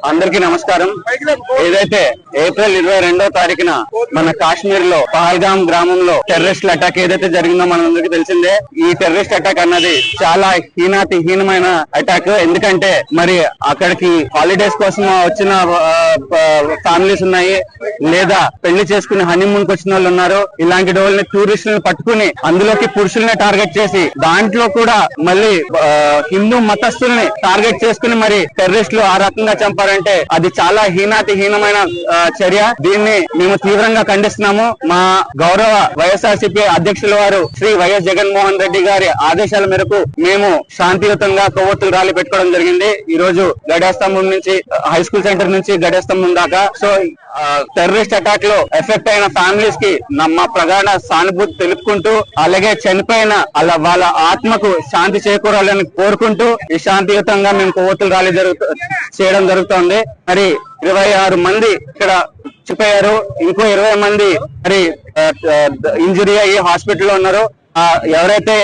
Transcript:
అందరికీ నమస్కారం. ఏదైతే ఏప్రిల్ 22వ తారీఖున మన కాశ్మీర్ లో పహల్గామ్ గ్రామంలో టెర్రరిస్ట్ అటాక్ ఏదైతే జరిగిందో మనందరికీ తెలిసిందే. ఈ టెర్రరిస్ట్ అటాక్ అన్నది చాలా హీనమైన అటాక్. ఎందుకంటే మరి అక్కడికి హాలిడేస్ కోసం వచ్చిన ఫ్యామిలీస్ ఉన్నాయి, లేదా పెళ్లి చేసుకుని హనీమూన్ కి వచ్చిన వాళ్ళు ఉన్నారు. ఇలాంటి వాళ్ళని టూరిస్టులను పట్టుకుని అందులోకి పురుషుల్ని టార్గెట్ చేసి దాంట్లో కూడా మళ్ళీ హిందూ మతస్థుల్ని టార్గెట్ చేసుకుని మరి టెర్రరిస్టులు ఆ రకంగా చంపారంటే అది చాలా హీనమైన చర్య. దీన్ని మేము తీవ్రంగా ఖండిస్తున్నాము. మా గౌరవ వైఎస్ఆర్సీపీ అధ్యక్షుల వారు శ్రీ వైఎస్ జగన్మోహన్ రెడ్డి గారి ఆదేశాల మేరకు మేము శాంతియుతంగా కొవ్వొత్తులు ర్యాలీ పెట్టుకోవడం జరిగింది. ఈ రోజు గడియాస్తంభం నుంచి హై స్కూల్ సెంటర్ నుంచి గడియాస్తంభం దాకా. సో టెర్రరిస్ట్ అటాక్ లో ఎఫెక్ట్ అయిన ఫ్యామిలీస్ కి మా ప్రగాఢ సానుభూతి తెలుపుకుంటూ, అలాగే చనిపోయిన వాళ్ళ ఆత్మకు శాంతి చేకూరాలని కోరుకుంటూ ఈ శాంతియుతంగా మేము కొవ్వొత్తులు ర్యాలీ చేయడం జరుగుతోంది. మరి 26 మంది ఇక్కడ చనిపోయారు, ఇంకో 20 మంది మరి ఇంజురీ అయ్యి హాస్పిటల్లో ఉన్నారు. ఎవరైతే